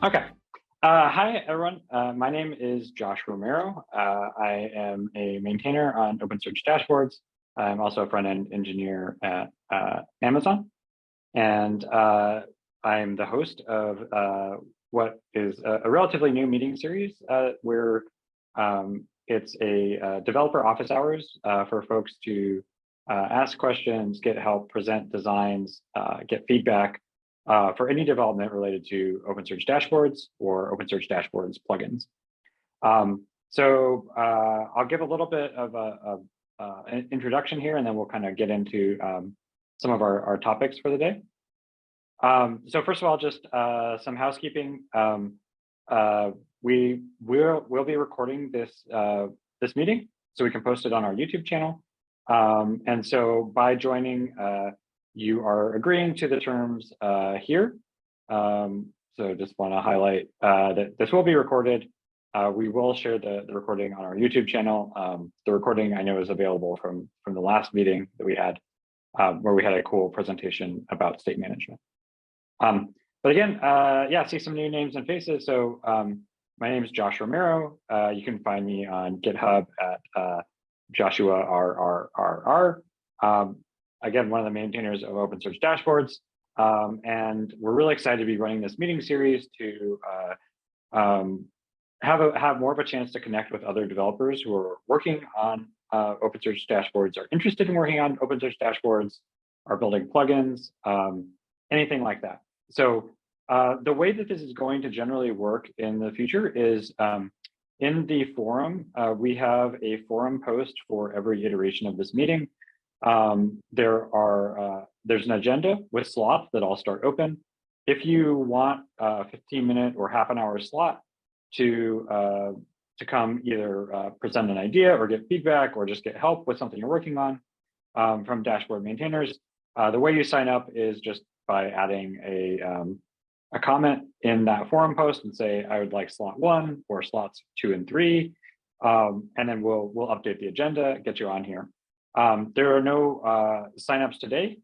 Okay. Hi, everyone. My name is Josh Romero. I am a maintainer on OpenSearch Dashboards. I'm also a front-end engineer at Amazon. And I'm the host of what is a relatively new meeting series where it's a developer office hours for folks to ask questions, get help, present designs, get feedback, for any development related to OpenSearch Dashboards or OpenSearch Dashboards plugins. I'll give a little bit of an introduction here, and then we'll kind of get into some of our topics for the day. So first of all, just some housekeeping. We'll be recording this meeting so we can post it on our YouTube channel. And so by joining, you are agreeing to the terms here. So just want to highlight that this will be recorded. We will share the recording on our YouTube channel. The recording I know is available from the last meeting that we had, where we had a cool presentation about state management. But again, yeah, see some new names and faces. So my name is Josh Romero. You can find me on GitHub at Joshua RRRR. Again, one of the maintainers of OpenSearch Dashboards. And we're really excited to be running this meeting series to have more of a chance to connect with other developers who are working on OpenSearch Dashboards, are interested in working on OpenSearch Dashboards, are building plugins, anything like that. So the way that this is going to generally work in the future is in the forum, we have a forum post for every iteration of this meeting. There's an agenda with slots that all start open. If you want a 15-minute or half an hour slot to come either present an idea or get feedback or just get help with something you're working on from dashboard maintainers, the way you sign up is just by adding a comment in that forum post and say, I would like slot 1 or slots 2 and 3, and then we'll update the agenda, get you on here. There are no signups today,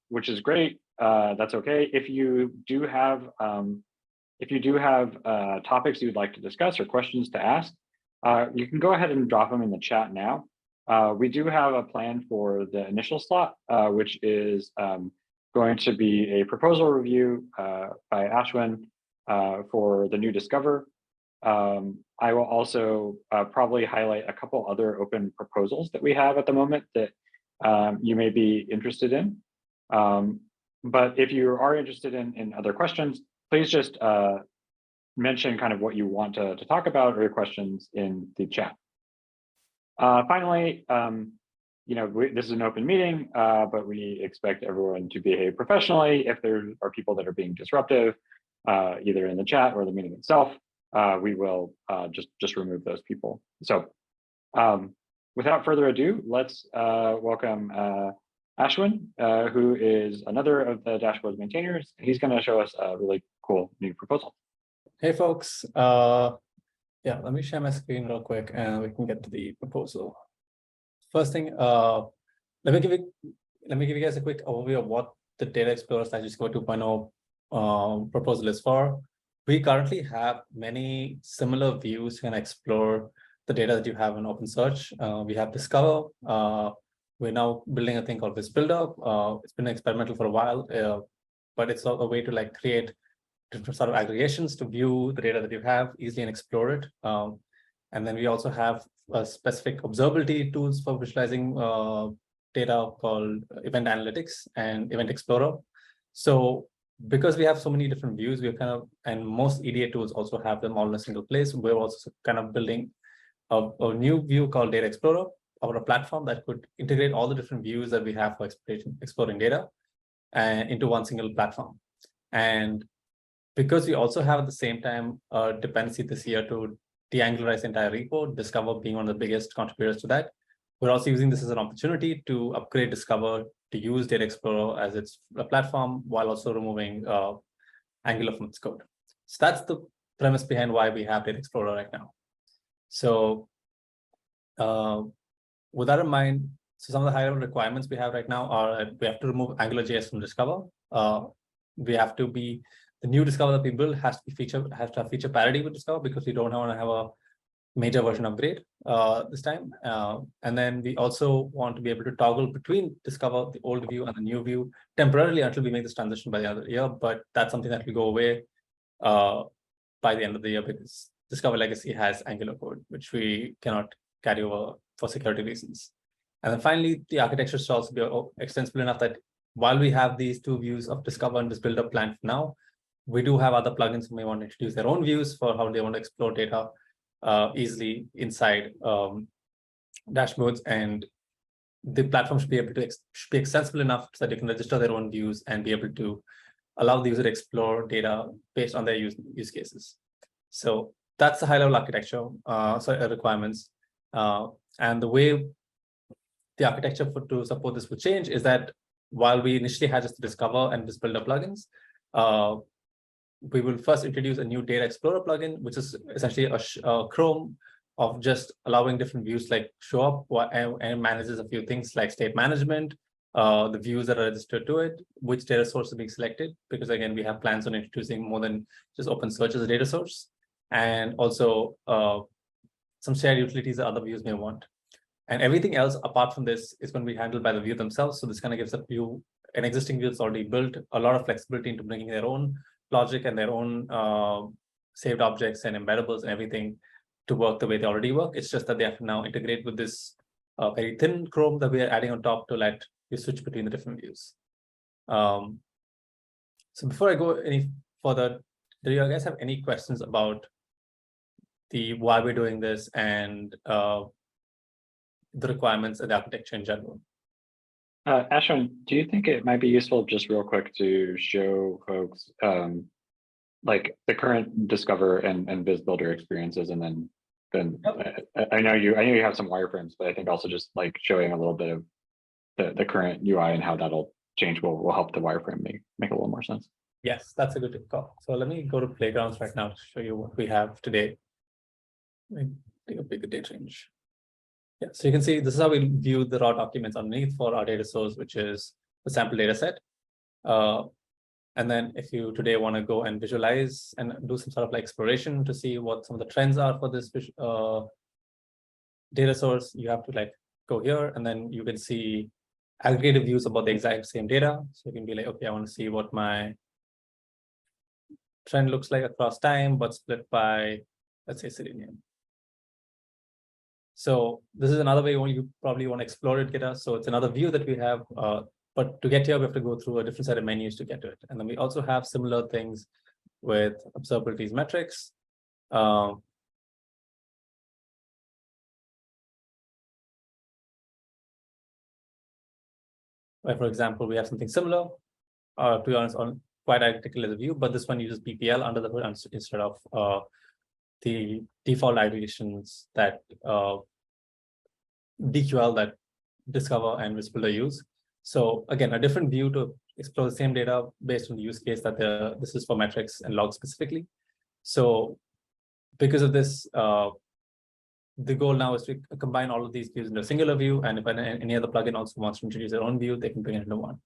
which is great. That's okay. If you do have topics you'd like to discuss or questions to ask, you can go ahead and drop them in the chat now. We do have a plan for the initial slot, which is going to be a proposal review by Ashwin for the new Discover. I will also probably highlight a couple other open proposals that we have at the moment that you may be interested in. But if you are interested in other questions, please just mention kind of what you want to talk about or your questions in the chat. Finally, this is an open meeting, but we expect everyone to behave professionally. If there are people that are being disruptive, either in the chat or the meeting itself, we will just remove those people. So without further ado, let's welcome Ashwin, who is another of the dashboard maintainers. He's going to show us a really cool new proposal. Hey folks, yeah, let me share my screen real quick and we can get to the proposal. First thing, let me give you guys a quick overview of what the Data Explorer Discover 2.0 proposal is for. We currently have many similar views you can explore the data that you have in OpenSearch. We have Discover. We're now building a thing called this builder. It's been experimental for a while, but it's a way to create different sort of aggregations to view the data that you have easily and explore it. And then we also have specific observability tools for visualizing data called Event Analytics and Event Explorer. So because we have so many different views, and most EDA tools also have them all in a single place, we're also kind of building a new view called Data Explorer, or a platform that could integrate all the different views that we have for exploring data into one single platform. And because we also have at the same time a dependency this year to de-angularize the entire repo, Discover being one of the biggest contributors to that, we're also using this as an opportunity to upgrade Discover to use Data Explorer as its platform while also removing Angular from its code. So that's the premise behind why we have Data Explorer right now. So with that in mind, so some of the high-level requirements we have right now are we have to remove AngularJS from Discover. We have to be the new Discover that we build has to have feature parity with Discover, because we don't want to have a major version upgrade this time. And then we also want to be able to toggle between Discover, the old view, and the new view temporarily until we make this transition by the end of the year. But that's something that will go away by the end of the year, because Discover Legacy has Angular code, which we cannot carry over for security reasons. And then finally, the architecture should also be extensible enough that while we have these two views of Discover and this build-up plan for now, we do have other plugins who may want to introduce their own views for how they want to explore data easily inside dashboards, and the platform should be able to should be extensible enough so that they can register their own views and be able to allow the user to explore data based on their use cases. So that's the high-level architecture requirements, and the way the architecture to support this will change is that while we initially had just the Discover and this Builder plugins, we will first introduce a new Data Explorer plugin, which is essentially a Chrome of just allowing different views like show up, and manages a few things like state management, the views that are registered to it, which data source is being selected, because again, we have plans on introducing more than just OpenSearch as a data source, and also some shared utilities that other views may want. And everything else apart from this is going to be handled by the view themselves. So this kind of gives an existing view that's already built a lot of flexibility into bringing their own logic and their own saved objects and embeddables and everything to work the way they already work. It's just that they have to now integrate with this very thin Chrome that we are adding on top to let you switch between the different views. So before I go any further, do you guys have any questions about why we're doing this and the requirements and the architecture in general? Ashwin, do you think it might be useful just real quick to show folks like the current Discover and Viz Builder experiences, and then yep. I know you have some wireframes, but I think also just like showing a little bit of the current UI and how that'll change will help the wireframe make a little more sense. Yes, that's a good call. So let me go to Playgrounds right now to show you what we have today. Let me take a bigger data range. Yeah, so you can see this is how we view the raw documents underneath for our data source, which is the sample data set. And then if you today want to go and visualize and do some sort of like exploration to see what some of the trends are for this data source, you have to like go here, and then you can see aggregated views about the exact same data. So you can be like, okay, I want to see what my trend looks like across time, but split by, let's say, city name. So this is another way you probably want to explore it, data. So it's another view that we have, but to get here, we have to go through a different set of menus to get to it. And then we also have similar things with observability's metrics. Like for example, we have something similar, to be honest, on quite identical as a view, but this one uses PPL under the hood instead of the default aggregations that DQL that Discover and Viz Builder use. So again, a different view to explore the same data based on the use case that this is for metrics and logs specifically. So because of this, the goal now is to combine all of these views into a singular view. And if any other plugin also wants to introduce their own view, they can bring it into one.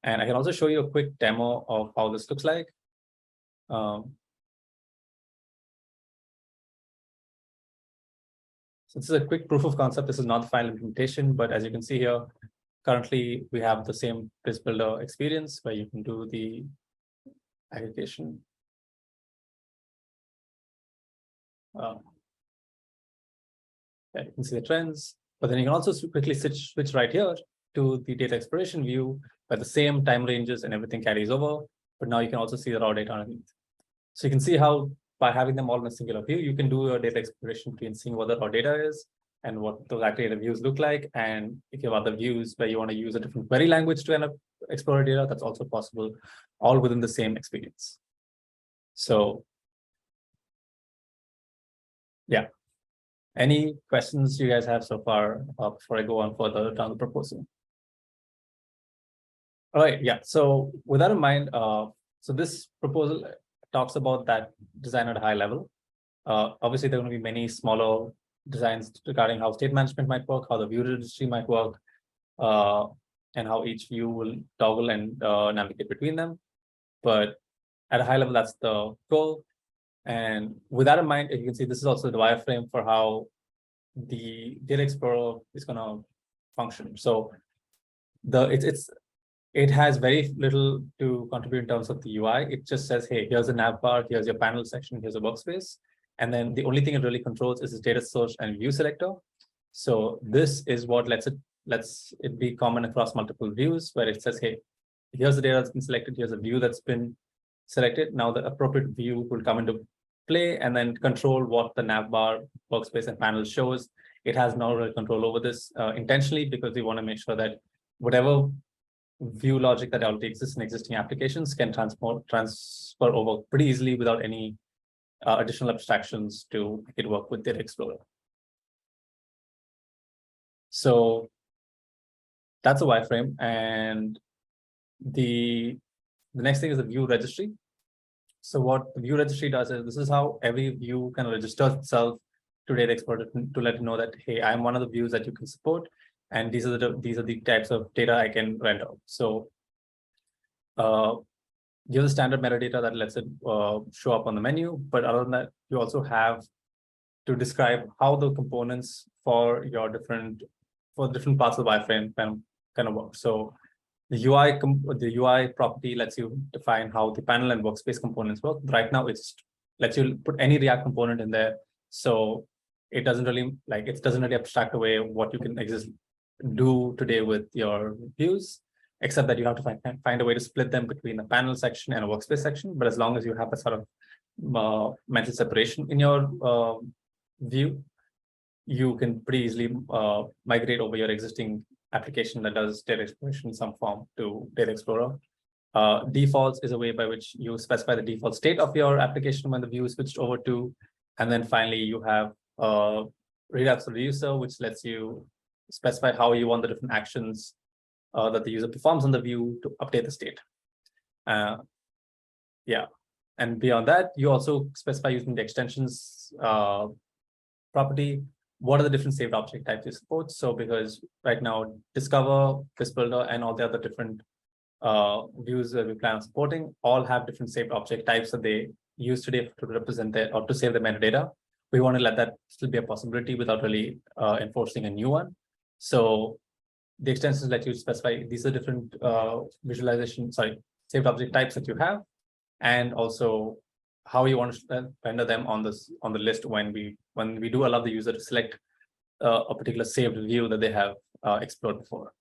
And I can also show you a quick demo of how this looks like. So this is a quick proof of concept. This is not the final implementation, but as you can see here, currently we have the same Viz Builder experience where you can do the aggregation. Yeah, you can see the trends, but then you can also quickly switch right here to the data exploration view where the same time ranges and everything carries over, but now you can also see the raw data underneath. So you can see how by having them all in a singular view, you can do a data exploration between seeing what the raw data is and what those aggregated views look like. And if you have other views where you want to use a different query language to end up explore data, that's also possible, all within the same experience. So yeah. Any questions you guys have so far before I go on further down the proposal? All right, yeah. So with that in mind, so this proposal talks about that design at a high level. Obviously, there are going to be many smaller designs regarding how state management might work, how the view registry might work, and how each view will toggle and navigate between them. But at a high level, that's the goal. And with that in mind, you can see this is also the wireframe for how the Data Explorer is going to function. So it has very little to contribute in terms of the UI. It just says, hey, here's a nav bar, here's your panel section, here's a workspace. And then the only thing it really controls is the data source and view selector. So this is what lets it be common across multiple views, where it says, hey, here's the data that's been selected, here's a view that's been selected. Now the appropriate view will come into play and then control what the nav bar, workspace, and panel shows. It has no real control over this intentionally, because we want to make sure that whatever view logic that already exists in existing applications can transfer over pretty easily without any additional abstractions to make it work with Data Explorer. So that's a wireframe. And the next thing is the view registry. So what the view registry does is, this is how every view kind of registers itself to Data Explorer to let you know that, hey, I'm one of the views that you can support, and these are the types of data I can render. So you have the standard metadata that lets it show up on the menu, but other than that, you also have to describe how the components for your different parts of the wireframe kind of work. So the UI property lets you define how the panel and workspace components work. Right now, it lets you put any React component in there, so it doesn't really abstract away what you can do today with your views, except that you have to find a way to split them between a panel section and a workspace section. But as long as you have a sort of mental separation in your view, you can pretty easily migrate over your existing application that does data exploration in some form to Data Explorer. Defaults is a way by which you specify the default state of your application when the view is switched over to. And then finally, you have readouts to the user, which lets you specify how you want the different actions that the user performs on the view to update the state. Yeah. And beyond that, you also specify using the extensions property, what are the different saved object types you support. So because right now, Discover, Quiz Builder, and all the other different views that we plan on supporting all have different saved object types that they use today to represent or to save the metadata. We want to let that still be a possibility without really enforcing a new one. So the extensions let you specify these are different saved object types that you have, and also how you want to render them on the list when we do allow the user to select a particular saved view that they have explored before.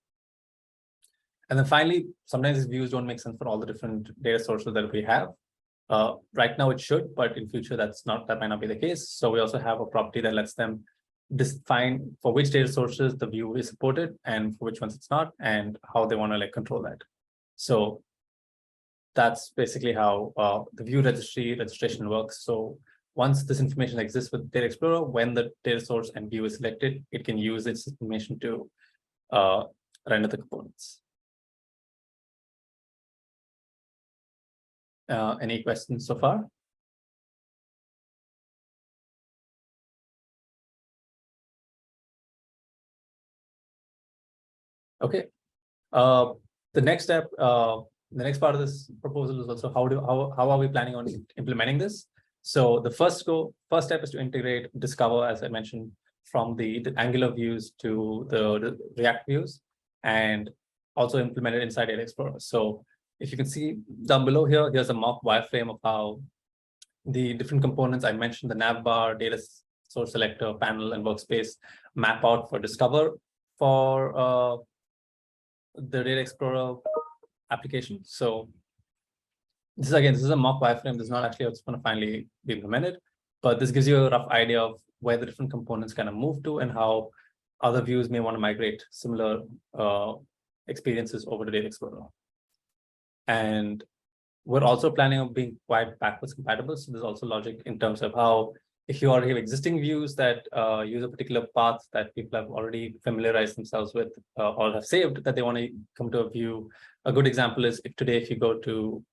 And then finally, sometimes these views don't make sense for all the different data sources that we have. Right now it should, but in future that might not be the case. So we also have a property that lets them define for which data sources the view is supported and for which ones it's not, and how they want to control that. So that's basically how the view registration works. So once this information exists with Data Explorer, when the data source and view is selected, it can use this information to render the components. Any questions so far? Okay. The next step, the next part of this proposal is also how are we planning on implementing this? So the first step is to integrate Discover, as I mentioned, from the Angular views to the React views, and also implement it inside Data Explorer. So if you can see down below here, here's a mock wireframe of how the different components I mentioned, the nav bar, data source selector, panel, and workspace map out for Discover for the Data Explorer application. So this is a mock wireframe. This is not actually what's going to finally be implemented, but this gives you a rough idea of where the different components kind of move to and how other views may want to migrate similar experiences over to Data Explorer. And we're also planning on being quite backwards compatible. So there's also logic in terms of how, if you already have existing views that use a particular path that people have already familiarized themselves with or have saved that they want to come to a view. A good example is if you go to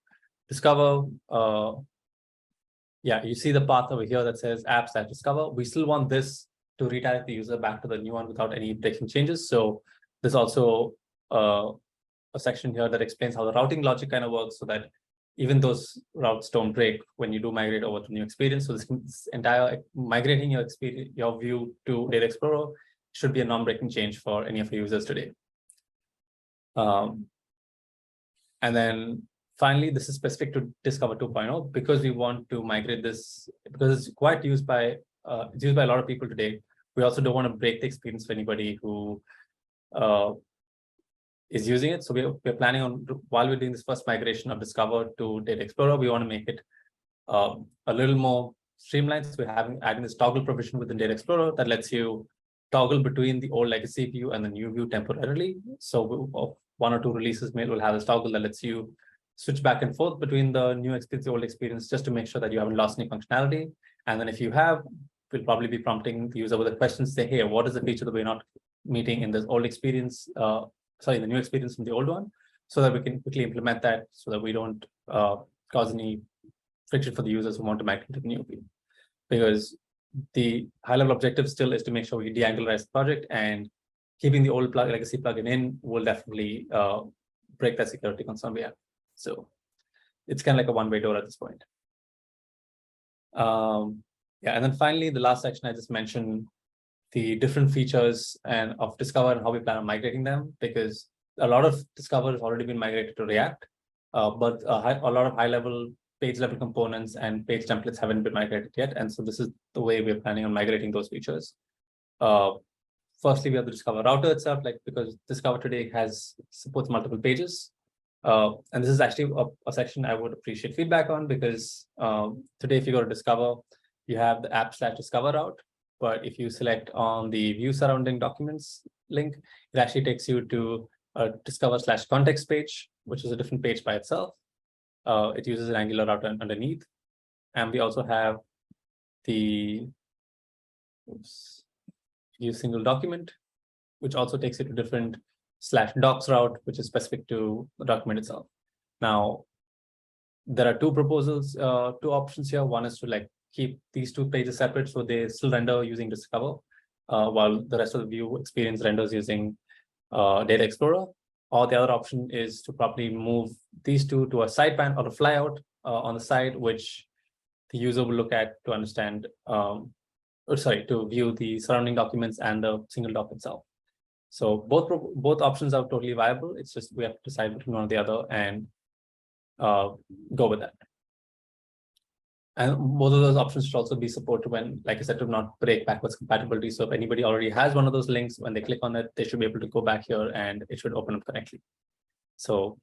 Discover, you see the path over here that says apps.discover. We still want this to redirect the user back to the new one without any breaking changes. So there's also a section here that explains how the routing logic kind of works, so that even those routes don't break when you do migrate over to new experience. So this entire migrating your experience, your view to Data Explorer should be a non-breaking change for any of your users today. And then finally, this is specific to Discover 2.0 because we want to migrate this because it's quite used by it's used by a lot of people today. We also don't want to break the experience for anybody who is using it. So we're planning on, while we're doing this first migration of Discover to Data Explorer, we want to make it a little more streamlined. So we're adding this toggle provision within Data Explorer that lets you toggle between the old legacy view and the new view temporarily. So one or two releases will have this toggle that lets you switch back and forth between the new experience, the old experience, just to make sure that you haven't lost any functionality. And then if you have, we'll probably be prompting the user with a question, say, hey, what is the feature that we're not meeting in this old experience, the new experience from the old one, so that we can quickly implement that so that we don't cause any friction for the users who want to migrate to the new view. Because the high-level objective still is to make sure we de-angularize the project, and keeping the old legacy plugin in will definitely break that security concern we have. So it's kind of like a one-way door at this point. Yeah, and then finally, the last section I just mentioned the different features and of Discover and how we plan on migrating them, because a lot of Discover has already been migrated to React, but a lot of high-level page-level components and page templates haven't been migrated yet. And so this is the way we're planning on migrating those features. Firstly, we have the Discover router itself, like because Discover today supports multiple pages. And this is actually a section I would appreciate feedback on, because today, if you go to Discover, you have the app/Discover route. But if you select on the view surrounding documents link, it actually takes you to a Discover/context page, which is a different page by itself. It uses an Angular router underneath. And we also have the view single document, which also takes you to different /docs route, which is specific to the document itself. Now, there are two options here. One is to keep these two pages separate, so they still render using Discover, while the rest of the view experience renders using Data Explorer. Or the other option is to properly move these two to a side pan or a flyout on the side, which the user will look at to understand, to view the surrounding documents and the single doc itself. So both options are totally viable. It's just we have to decide between one or the other and go with that. And both of those options should also be supported when, like I said, to not break backwards compatibility. So if anybody already has one of those links, when they click on it, they should be able to go back here and it should open up correctly. So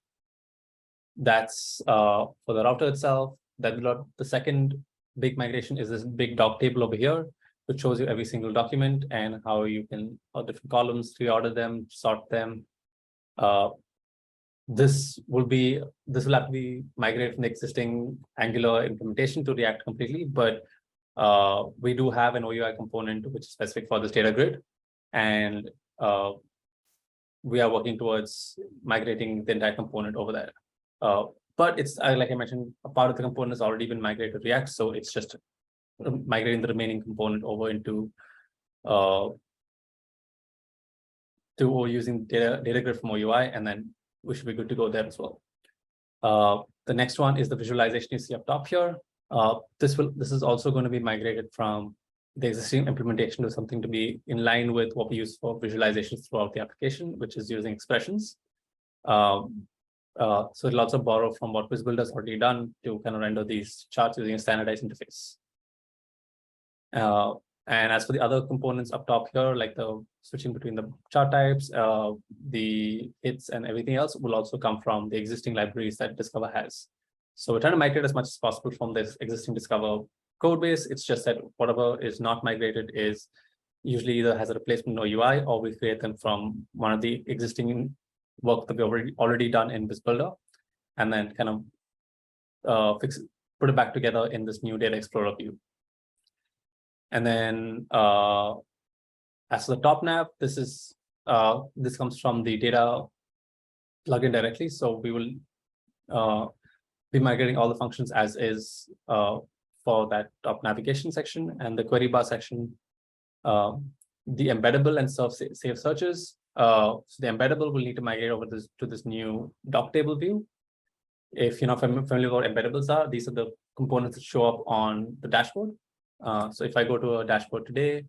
that's for the router itself. The second big migration is this big doc table over here, which shows you every single document and how you can, different columns, reorder them, sort them. This will have to be migrated from the existing Angular implementation to React completely, but we do have an OUI component which is specific for this data grid, and we are working towards migrating the entire component over there. But it's like I mentioned, a part of the component has already been migrated to React, so it's just migrating the remaining component over into using data grid from OUI, and then we should be good to go there as well. The next one is the visualization you see up top here. This is also going to be migrated from the existing implementation to something to be in line with what we use for visualizations throughout the application, which is using expressions. So it'll also borrow from what WizBuilder has already done to kind of render these charts using a standardized interface. And as for the other components up top here, like the switching between the chart types, the hits and everything else will also come from the existing libraries that Discover has. So we're trying to migrate as much as possible from this existing Discover code base. It's just that whatever is not migrated is usually either has a replacement in OUI, or we create them from one of the existing work that we already done in WizBuilder, and then kind of put it back together in this new Data Explorer view. And then as for the top nav, this comes from the data plugin directly. So we will be migrating all the functions as is for that top navigation section and the query bar section. The embeddable and save searches. So the embeddable will need to migrate over to this new doc table view. if you're not familiar with what embeddables are, these are the components that show up on the dashboard. So if I go to a dashboard today,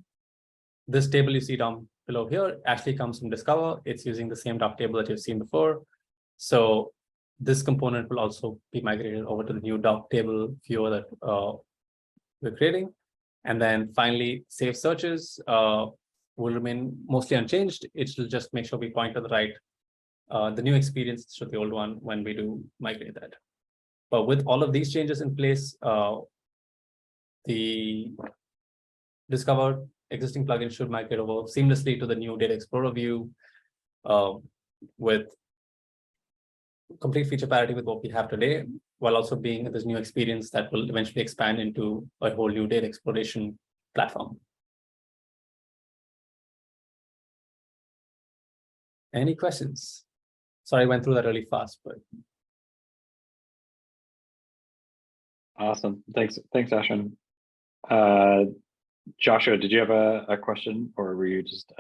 this table you see down below here actually comes from Discover. It's using the same doc table that you've seen before. So this component will also be migrated over to the new doc table viewer that we're creating. And then finally, save searches will remain mostly unchanged. It will just make sure we point to the right, the new experience to the old one when we do migrate that. But with all of these changes in place, the Discover existing plugin should migrate over seamlessly to the new Data Explorer view with complete feature parity with what we have today, while also being this new experience that will eventually expand into a whole new data exploration platform. Any questions? Sorry, I went through that really fast, but. Awesome. Thanks, Ashwin. Joshua, did you have a question, or were you just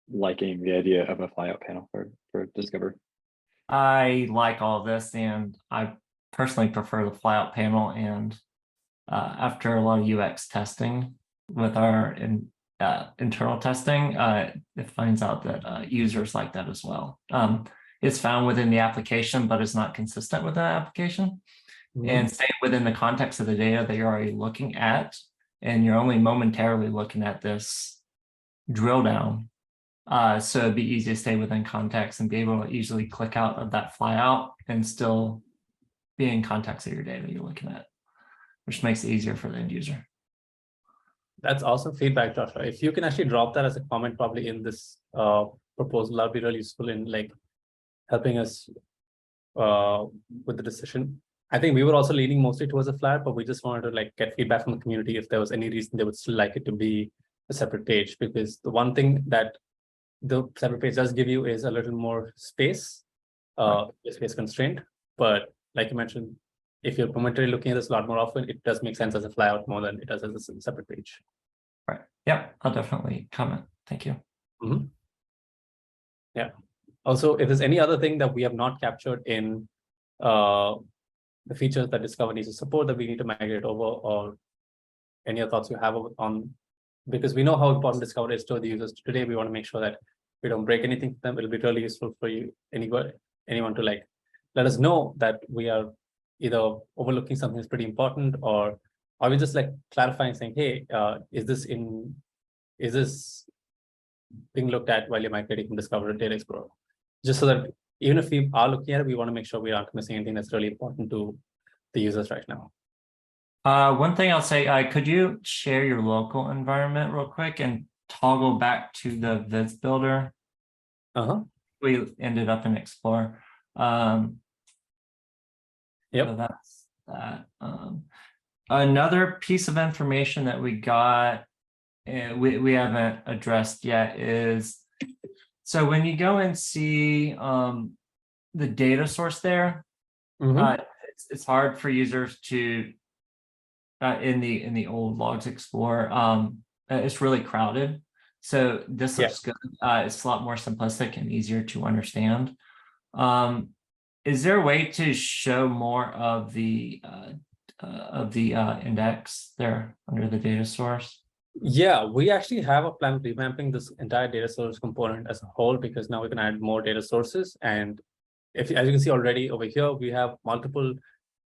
liking the idea of a flyout panel for Discover? I like all this, and I personally prefer the flyout panel. And after a lot of UX testing with our internal testing, it finds out that users like that as well. It's found within the application, but it's not consistent with that application. Mm-hmm. And staying within the context of the data that you're already looking at, and you're only momentarily looking at this drill down. So it'd be easy to stay within context and be able to easily click out of that flyout and still be in context of your data you're looking at, which makes it easier for the end user. That's awesome feedback, Joshua. If you can actually drop that as a comment probably in this proposal, that'd be really useful in like helping us with the decision. I think we were also leaning mostly towards a flyout, but we just wanted to like get feedback from the community if there was any reason they would still like it to be a separate page, because the one thing that the separate page does give you is a little more space, space constraint. But like you mentioned, if you're momentarily looking at this a lot more often, it does make sense as a flyout more than it does as a separate page. Right. Yeah, I'll definitely comment. Thank you. Mm-hmm. Yeah. Also, if there's any other thing that we have not captured in the features that Discover needs to support that we need to migrate over, or any other thoughts you have on, because we know how important Discover is to the users today. We want to make sure that we don't break anything for them. It'll be really useful for you, anyone to like let us know that we are either overlooking something that's pretty important, or are we just like clarifying, saying, hey, is this being looked at while you're migrating from Discover to Data Explorer? Just so that even if we are looking at it, we want to make sure we aren't missing anything that's really important to the users right now. One thing I'll say, could you share your local environment real quick and toggle back to the viz builder? We ended up in Explorer. Yep. So that's that. Another piece of information that we got, we haven't addressed yet, is so when you go and see the data source there, it's hard for users to in the old Logs Explorer. It's really crowded. So this looks good. It's a lot more simplistic and easier to understand. Is there a way to show more of the index there under the data source? Yeah, we actually have a plan of revamping this entire data source component as a whole, because now we can add more data sources. And as you can see already over here, we have multiple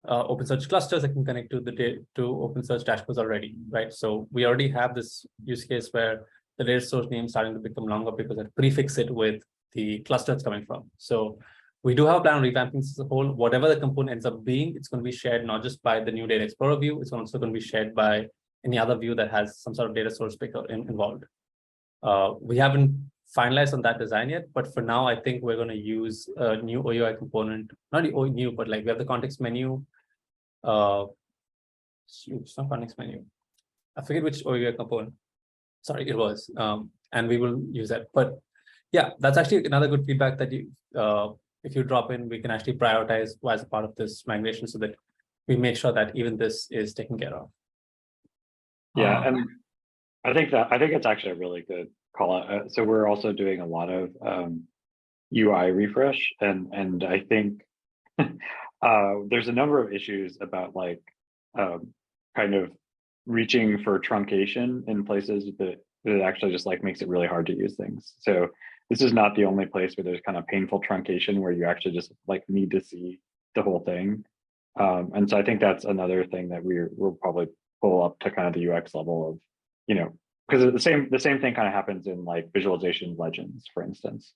OpenSearch clusters that can connect to OpenSearch dashboards already, right? So we already have this use case where the data source name is starting to become longer because I prefix it with the cluster it's coming from. So we do have a plan on revamping this as a whole. Whatever the component ends up being, it's going to be shared not just by the new Data Explorer view, it's also going to be shared by any other view that has some sort of data source picker involved. We haven't finalized on that design yet, but for now, I think we're going to use a new OUI component, not new, but like we have the context menu. It's not context menu. I forget which OUI component. Sorry, it was. And we will use that. But yeah, that's actually another good feedback that you, if you drop in, we can actually prioritize as a part of this migration so that we make sure that even this is taken care of. Yeah, and I think it's actually a really good call out. So we're also doing a lot of UI refresh, and I think there's a number of issues about like kind of reaching for truncation in places that actually just like makes it really hard to use things. So this is not the only place where there's kind of painful truncation where you actually just like need to see the whole thing. And so I think that's another thing that we'll probably pull up to kind of the UX level of, you know, because the same thing kind of happens in like visualization legends, for instance.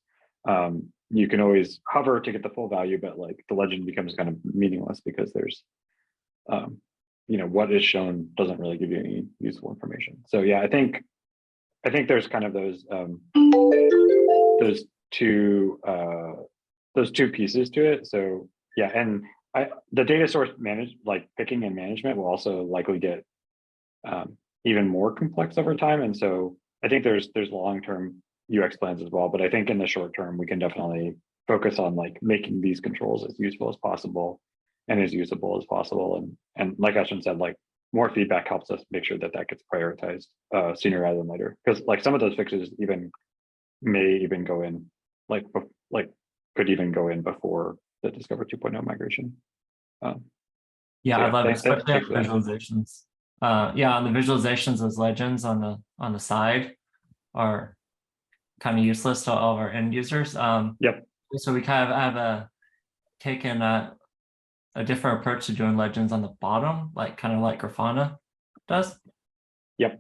You can always hover to get the full value, but like the legend becomes kind of meaningless because there's, you know, what is shown doesn't really give you any useful information. So yeah, I think there's kind of those two pieces to it. So yeah, and the data source picking and management will also likely get even more complex over time. And so I think there's long-term UX plans as well, but I think in the short term, we can definitely focus on like making these controls as useful as possible and as usable as possible. And like Ashwin said, like more feedback helps us make sure that gets prioritized sooner rather than later. Because like some of those fixes may even go in could even go in before the Discover 2.0 migration. Yeah, so I love it, thanks especially for that. visualizations. Yeah, on the visualizations, those legends on the side are kind of useless to all of our end users. Yep. So we kind of have taken a different approach to doing legends on the bottom, like kind of like Grafana does. Yep.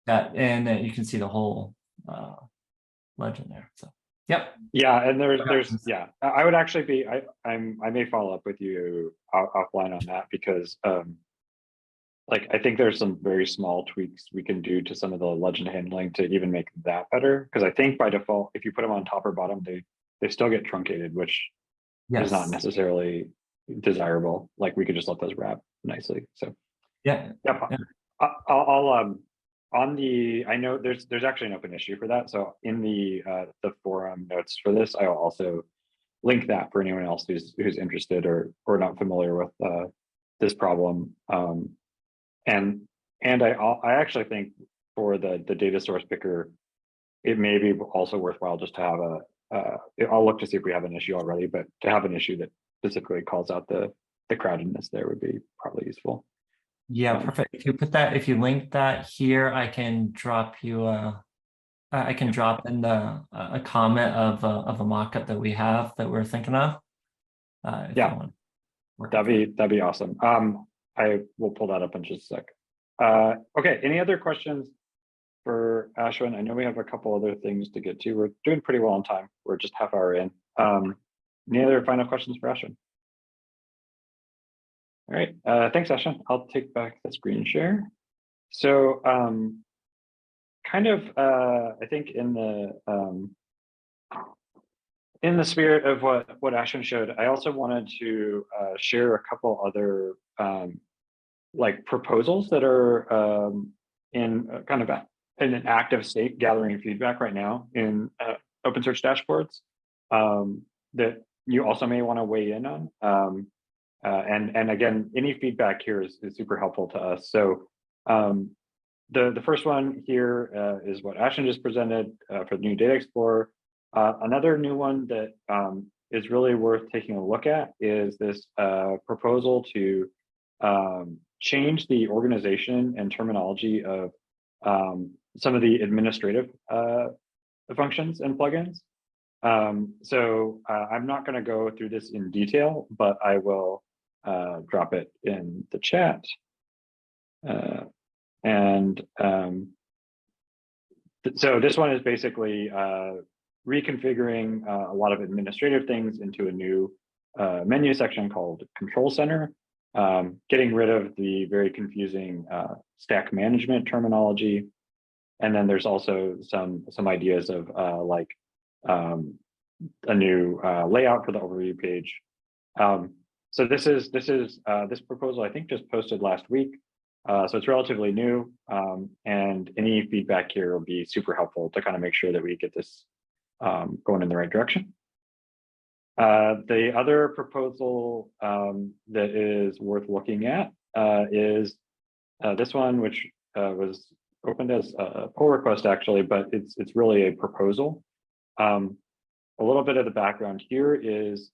And then you can see the whole legend there. So yep. Yeah, and there's yeah, I would actually be I may follow up with you offline on that because like I think there's some very small tweaks we can do to some of the legend handling to even make that better. Because I think by default, if you put them on top or bottom, they still get truncated, which is not necessarily desirable. Like we could just let those wrap nicely. So yeah. I'll on the, I know there's actually an open issue for that. So in the forum notes for this, I will also link that for anyone else who's interested or not familiar with this problem. And I actually think for the data source picker, it may be also worthwhile just to have I'll look to see if we have an issue already, but to have an issue that specifically calls out the crowdedness there would be probably useful. Yeah, perfect. If you link that here, I can drop you I can drop in a comment of a mockup that we have that we're thinking of. Yeah, that'd be awesome. I will pull that up in just a sec. Okay, any other questions for Ashwin? I know we have a couple other things to get to. We're doing pretty well on time. We're just half hour in. Any other final questions for Ashwin? All right, thanks, Ashwin. I'll take back the screen share. So kind of, I think in the spirit of what Ashwin showed, I also wanted to share a couple other like proposals that are in kind of in an active state gathering feedback right now in OpenSearch Dashboards that you also may want to weigh in on. And again, any feedback here is super helpful to us. So the first one here is what Ashwin just presented for the new Data Explorer. Another new one that is really worth taking a look at is this proposal to change the organization and terminology of some of the administrative functions and plugins. So I'm not going to go through this in detail, but I will drop it in the chat. So this one is basically reconfiguring a lot of administrative things into a new menu section called Control Center, getting rid of the very confusing stack management terminology. And then there's also some ideas of like a new layout for the overview page. So this proposal, I think, just posted last week. So it's relatively new, and any feedback here will be super helpful to kind of make sure that we get this going in the right direction. The other proposal that is worth looking at is this one, which was opened as a pull request actually, but it's really a proposal. A little bit of the background here is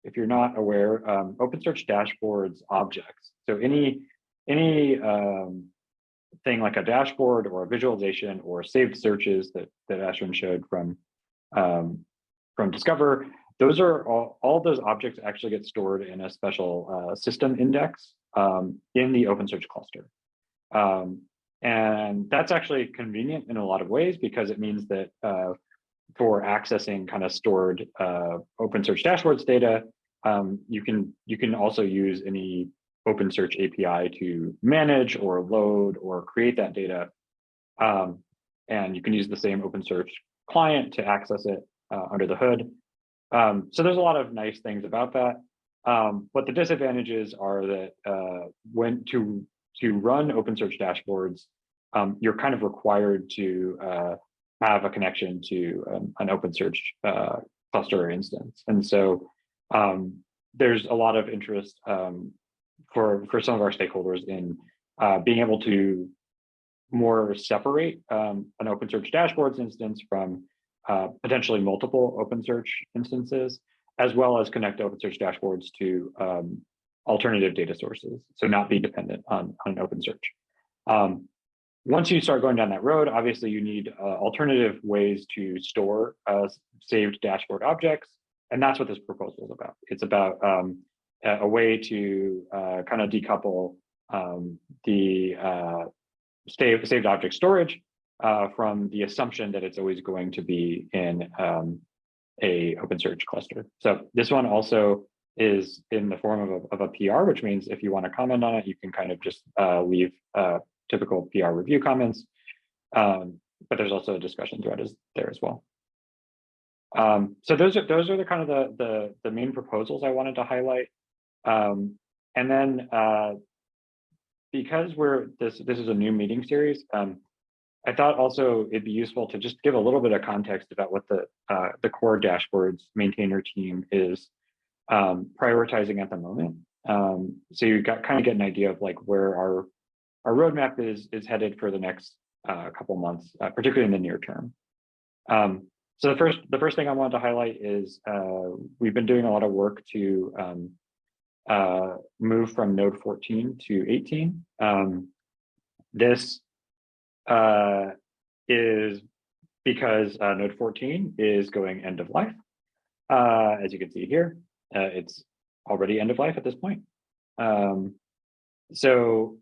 if you're not aware, OpenSearch Dashboards objects. So any thing like a dashboard or a visualization or saved searches that Ashwin showed from Discover, those are all those objects actually get stored in a special system index in the OpenSearch cluster. And that's actually convenient in a lot of ways, because it means that for accessing kind of stored OpenSearch Dashboards data, you can also use any OpenSearch API to manage or load or create that data. And you can use the same OpenSearch client to access it under the hood. So there's a lot of nice things about that. But the disadvantages are that when to run OpenSearch Dashboards, you're kind of required to have a connection to an OpenSearch cluster instance. And so there's a lot of interest for some of our stakeholders in being able to more separate an OpenSearch Dashboards instance from potentially multiple OpenSearch instances, as well as connect OpenSearch Dashboards to alternative data sources, so not be dependent on OpenSearch. Once you start going down that road, obviously you need alternative ways to store saved dashboard objects, and that's what this proposal is about. It's about a way to kind of decouple the saved object storage from the assumption that it's always going to be in a OpenSearch cluster. So this one also is in the form of a PR, which means if you want to comment on it, you can kind of just leave typical PR review comments. But there's also a discussion thread there as well. So those are the kind of the main proposals I wanted to highlight. And then because this is a new meeting series, I thought also it'd be useful to just give a little bit of context about what the core dashboards maintainer team is prioritizing at the moment. So you kind of get an idea of like where our roadmap is headed for the next couple months, particularly in the near term. So the first thing I wanted to highlight is we've been doing a lot of work to move from node 14 to 18. This is because node 14 is going end of life. As you can see here, it's already end of life at this point. So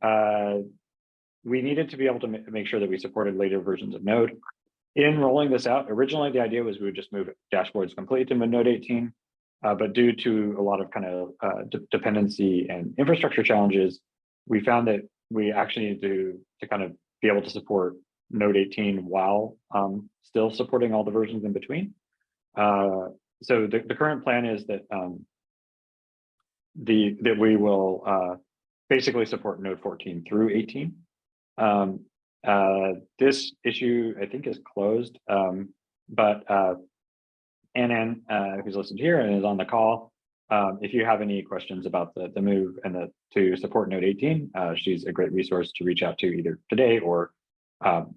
we needed to be able to make sure that we supported later versions of Node. In rolling this out, originally the idea was we would just move dashboards completely to Node 18, but due to a lot of kind of dependency and infrastructure challenges, we found that we actually need to kind of be able to support Node 18 while still supporting all the versions in between. So the current plan is that that we will basically support Node 14 through 18. This issue, I think, is closed, but Annan, who's listed here and is on the call, if you have any questions about the move and to support Node 18, she's a great resource to reach out to either today or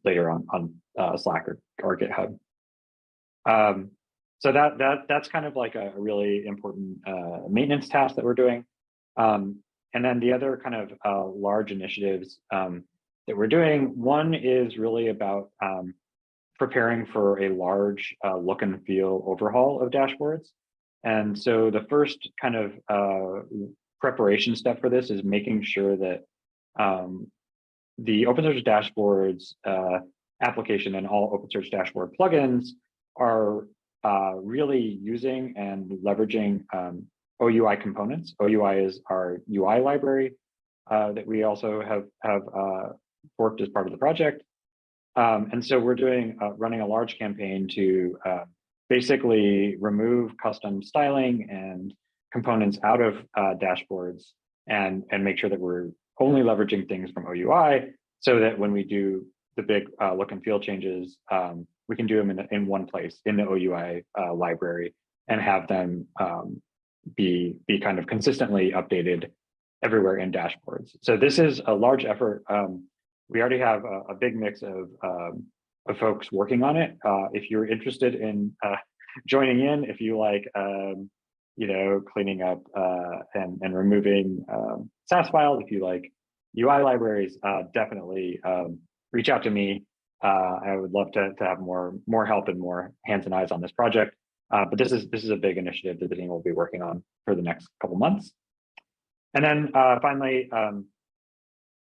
later on Slack or GitHub. So that's kind of like a really important maintenance task that we're doing. And then the other kind of large initiatives that we're doing, one is really about preparing for a large look and feel overhaul of dashboards. And so the first kind of preparation step for this is making sure that the OpenSearch Dashboards application and all OpenSearch Dashboard plugins are really using and leveraging OUI components. OUI is our UI library that we also have forked as part of the project. And so we're running a large campaign to basically remove custom styling and components out of dashboards and make sure that we're only leveraging things from OUI so that when we do the big look and feel changes, we can do them in one place in the OUI library and have them be kind of consistently updated everywhere in dashboards. So this is a large effort. We already have a big mix of folks working on it. If you're interested in joining in, if you like cleaning up and removing SAS files. If you like UI libraries, definitely reach out to me. I would love to have more help and more hands and eyes on this project. But this is a big initiative that the team will be working on for the next couple months. And then finally,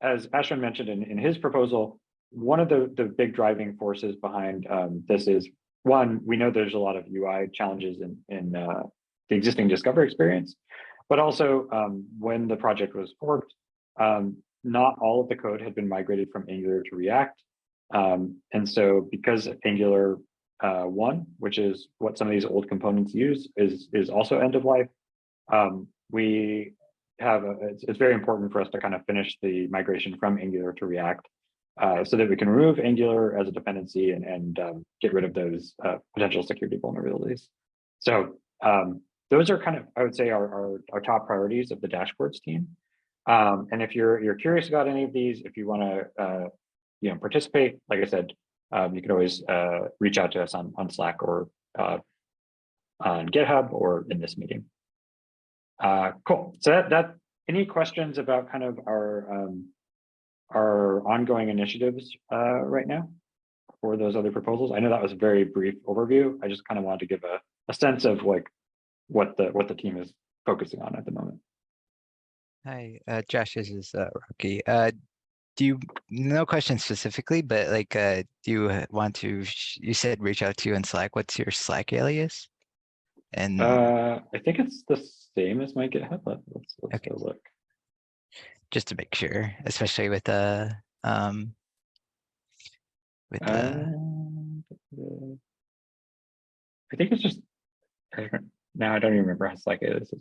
as Ashwin mentioned in his proposal, one of the big driving forces behind this is, one, we know there's a lot of UI challenges in the existing Discover experience, but also when the project was forked, not all of the code had been migrated from Angular to React. And so because Angular 1, which is what some of these old components use, is also end of life, we have it's very important for us to kind of finish the migration from Angular to React so that we can remove Angular as a dependency and get rid of those potential security vulnerabilities. So those are kind of, I would say, our top priorities of the dashboards team. And if you're curious about any of these, if you want to participate, like I said, you can always reach out to us on Slack or on GitHub or in this meeting. Cool. So that any questions about kind of our ongoing initiatives right now for those other proposals? I know that was a very brief overview. I just kind of wanted to give a sense of like what the team is focusing on at the moment. Hi, Josh, this is Rocky. Do you, no question specifically, but like, do you want to, you said reach out to you in Slack. What's your Slack alias? And I think it's the same as my GitHub. Let's okay. go look. Just to make sure, especially with the I think it's just, now I don't even remember how Slack is.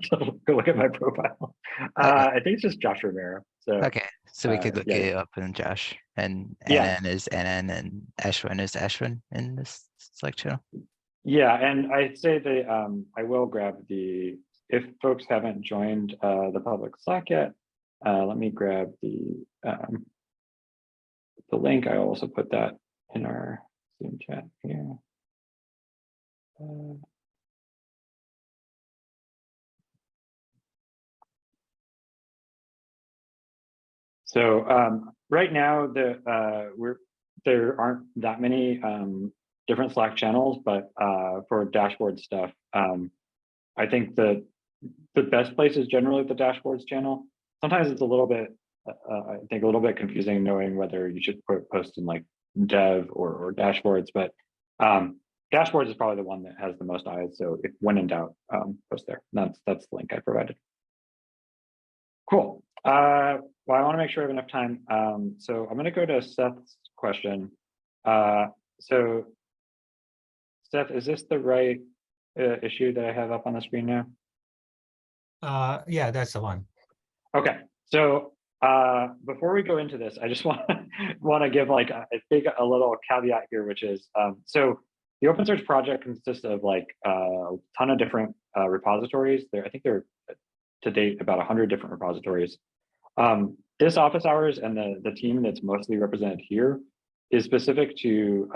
Go look at my profile. I think it's just Josh Romero. So okay, so we could look yeah. it up in Josh, and Yeah. NN is NN and Ashwin is Ashwin in this Slack channel. Yeah, and I'd say that I will grab if folks haven't joined the public Slack yet, let me grab the link. I also put that in our Zoom chat here. So right now there aren't that many different Slack channels, but for dashboard stuff, I think the best place is generally the dashboards channel. Sometimes it's a little bit, I think a little bit confusing knowing whether you should post in like dev or dashboards, but dashboards is probably the one that has the most eyes. So if when in doubt, post there. That's the link I provided. Cool. Well, I want to make sure I have enough time. So I'm going to go to Seth's question. So Seth, is this the right issue that I have up on the screen now? Yeah, that's the one. Okay. So before we go into this, I just want to give like a little caveat here, which is so the OpenSearch project consists of like a ton of different repositories. I think there are to date about 100 different repositories. This office hours and the team that's mostly represented here is specific to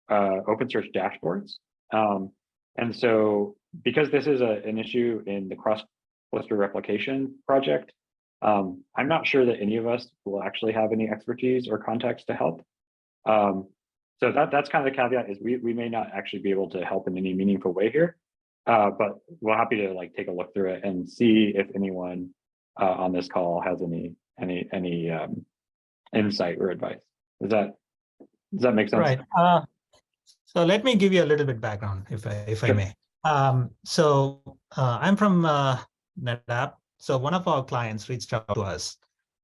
OpenSearch dashboards. And so because this is an issue in the cross-cluster replication project, I'm not sure that any of us will actually have any expertise or context to help. So that's kind of the caveat, is we may not actually be able to help in any meaningful way here. But we're happy to like take a look through it and see if anyone on this call has any insight or advice. Does that make sense? Right. So let me give you a little bit background, if I may. So I'm from NetApp. So one of our clients reached out to us,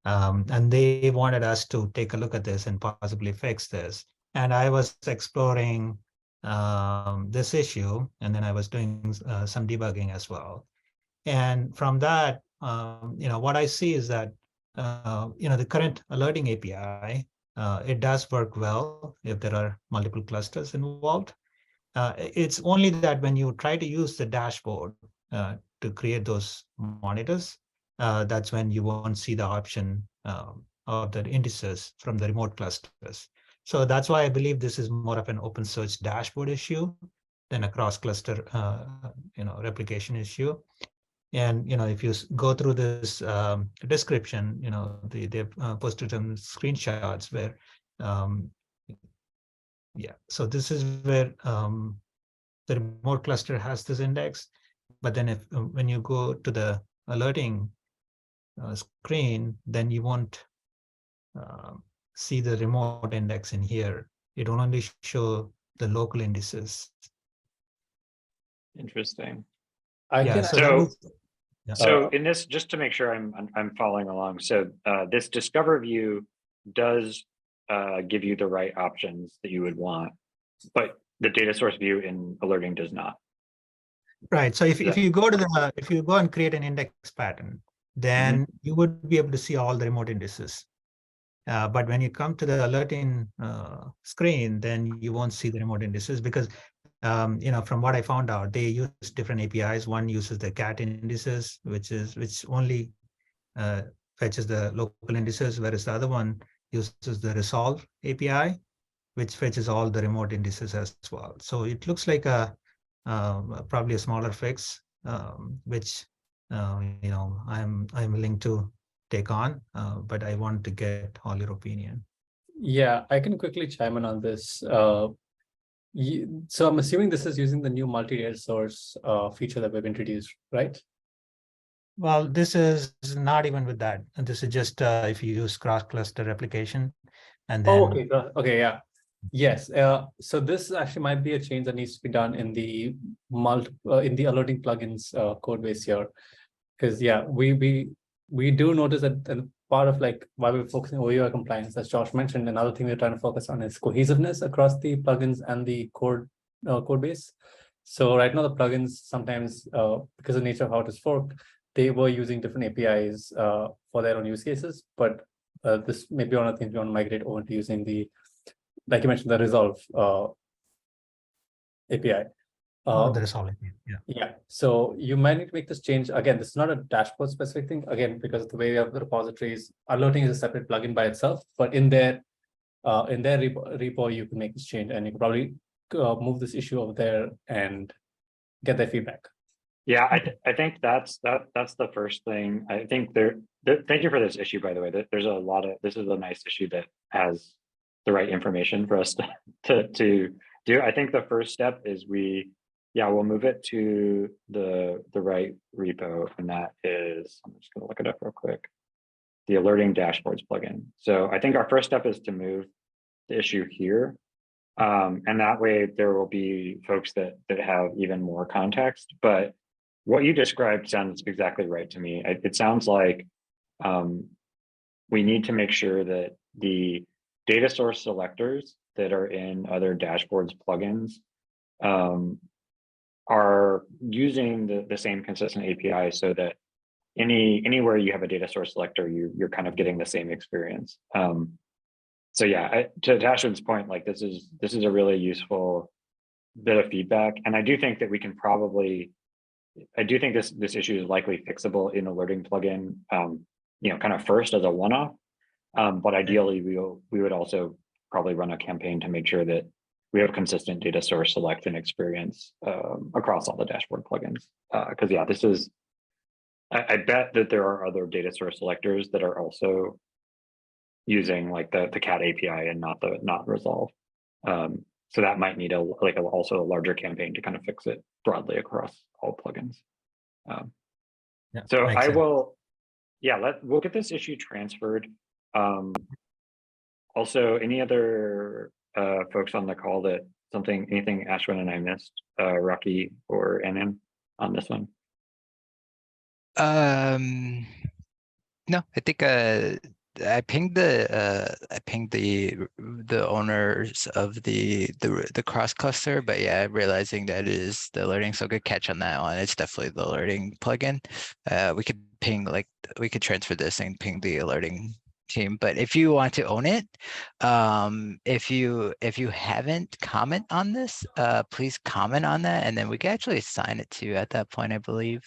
and they wanted us to take a look at this and possibly fix this. And I was exploring this issue, and then I was doing some debugging as well. And from that, what I see is that the current alerting API, it does work well if there are multiple clusters involved. It's only that when you try to use the dashboard to create those monitors, that's when you won't see the option of the indices from the remote clusters. So that's why I believe this is more of an OpenSearch dashboard issue. than a cross cluster, replication issue. And if you go through this description, they've posted some screenshots where, so this is where the remote cluster has this index. But then when you go to the alerting screen, then you won't see the remote index in here. It will only show the local indices. Interesting. So in this, just to make sure I'm following along. So this Discover view does give you the right options that you would want, but the data source view in alerting does not. Right. So if you go to if you go and create an index pattern, then you would be able to see all the remote indices. But when you come to the alerting screen, then you won't see the remote indices because, from what I found out, they use different APIs. One uses the cat indices, which only fetches the local indices, whereas the other one uses the resolve API, which fetches all the remote indices as well. So it looks like probably a smaller fix, which I'm willing to take on, but I want to get all your opinion. Yeah, I can quickly chime in on this. So I'm assuming this is using the new multi-data source feature that we've introduced, right? Well, this is not even with that. And this is just if you use cross-cluster replication, and then. Okay, yeah. Yes. So this actually might be a change that needs to be done in the alerting plugins code base here, because we do notice that part of like why we're focusing on OUI compliance, as Josh mentioned, another thing we're trying to focus on is cohesiveness across the plugins and the code base. So right now the plugins sometimes, because of the nature of how it is forked, they were using different APIs for their own use cases, but this may be one of the things we want to migrate over to using the, like you mentioned, the resolve API. The resolve API, yeah. Yeah, so you might need to make this change. Again, this is not a dashboard specific thing, again, because of the way we have the repositories, alerting is a separate plugin by itself, but in their repo, you can make this change and you can probably move this issue over there and get their feedback. Yeah, I think that's the first thing. I think thank you for this issue, by the way. There's a lot of, this is a nice issue that has the right information for us to do. I think the first step is we'll move it to the right repo, and that is, I'm just gonna look it up real quick, the alerting dashboards plugin. So I think our first step is to move the issue here. And that way there will be folks that have even more context. But what you described sounds exactly right to me. It sounds like we need to make sure that the data source selectors that are in other dashboards plugins are using the same consistent API, so that anywhere you have a data source selector, you're kind of getting the same experience. So yeah, to Ashwin's point, like this is a really useful bit of feedback, and I do think that we can probably, I do think this issue is likely fixable in alerting plugin, kind of first as a one-off, but ideally we would also probably run a campaign to make sure that we have consistent data source selection experience across all the dashboard plugins. Because yeah, this is, I bet that there are other data source selectors that are also using like the cat API and not resolve. So that might need also a larger campaign to kind of fix it broadly across all plugins. So I will, we'll get this issue transferred. Also, any other folks on the call that anything Ashwin and I missed, Rocky or Anand on this one? No, I think I pinged the owners of the cross cluster, but yeah, realizing that it is the alerting. So good catch on that one. It's definitely the alerting plugin. We could we could transfer this and ping the alerting team. But if you want to own it, if you haven't comment on this, please comment on that, and then we can actually assign it to you at that point, I believe.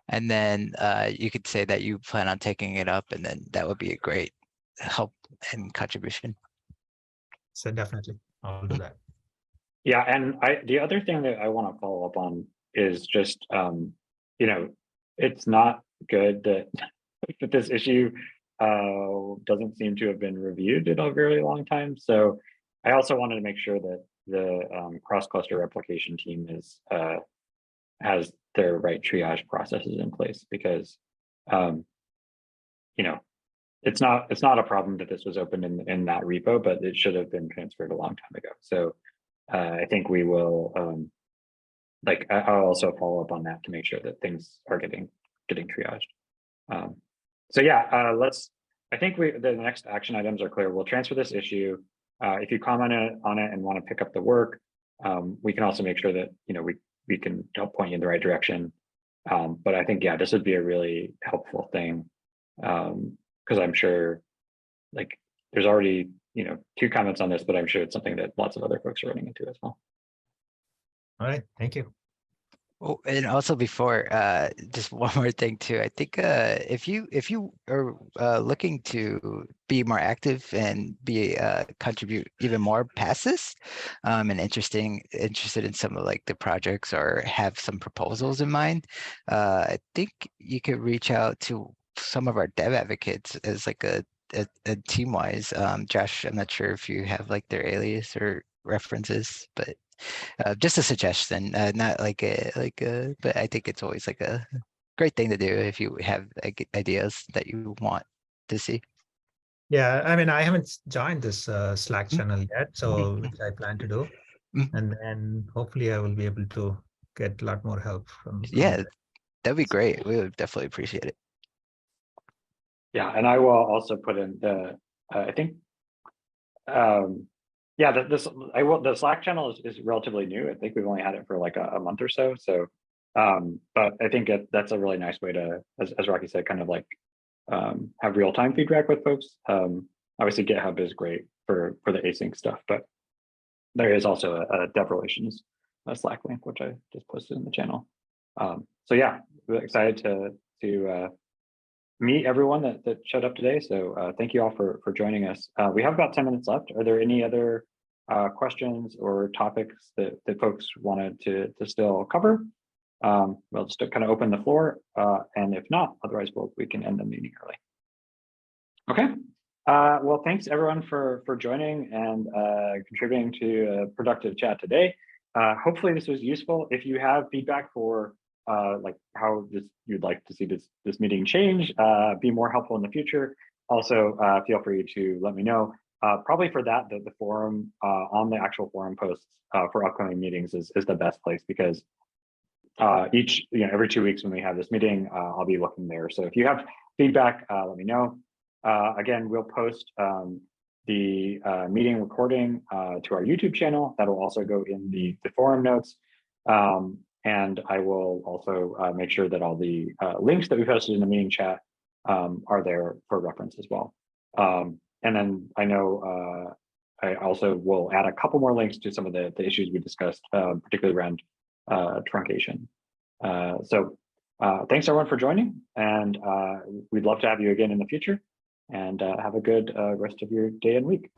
And then you could say that you plan on taking it up, and then that would be a great help and contribution. So definitely, I'll do that. Yeah, and the other thing that I want to follow up on is just it's not good that that this issue doesn't seem to have been reviewed in a very long time. So I also wanted to make sure that the cross-cluster replication team has their right triage processes in place, because it's not a problem that this was opened in that repo, but it should have been transferred a long time ago. So I think we will I'll also follow up on that to make sure that things are getting triaged. So yeah, I think the next action items are clear. We'll transfer this issue. If you comment on it and want to pick up the work, we can also make sure that we can help point you in the right direction. But I think, yeah, this would be a really helpful thing, because I'm sure there's already 2 comments on this, but I'm sure it's something that lots of other folks are running into as well. All right, thank you. Oh, and also before, just one more thing too. I think if you are looking to be more active and be contribute even more past this, and interested in some of the projects or have some proposals in mind, I think you could reach out to some of our dev advocates as a team wise. Josh, I'm not sure if you have their alias or references, but just a suggestion, not but I think it's always a great thing to do if you have ideas that you want to see. Yeah, I mean, I haven't joined this Slack channel yet, so which I plan to do, and then hopefully I will be able to get a lot more help from Yeah, there. that'd be great. We would definitely appreciate it. Yeah, and I will also put in I think yeah, the Slack channel is relatively new. I think we've only had it for a month or so. So but I think that's a really nice way to, as Rocky said, kind of have real-time feedback with folks. Obviously GitHub is great for the async stuff, but there is also a dev relations Slack link, which I just posted in the channel. So yeah, we're excited to meet everyone that showed up today. So thank you all for joining us. We have about 10 minutes left. Are there any other questions or topics that folks wanted to still cover? We'll just kind of open the floor, and if not, otherwise we can end the meeting early. Okay. Well, thanks everyone for joining and contributing to a productive chat today. Hopefully this was useful. If you have feedback for how you'd like to see this meeting change, be more helpful in the future, also feel free to let me know. Probably for that, the forum on the actual forum posts for upcoming meetings is the best place, because every 2 weeks when we have this meeting, I'll be looking there. So if you have feedback, let me know. Again, we'll post the meeting recording to our YouTube channel. That'll also go in the forum notes. And I will also make sure that all the links that we posted in the meeting chat are there for reference as well. And then I know I also will add a couple more links to some of the issues we discussed, particularly around truncation. So thanks everyone for joining, and we'd love to have you again in the future, and have a good rest of your day and week.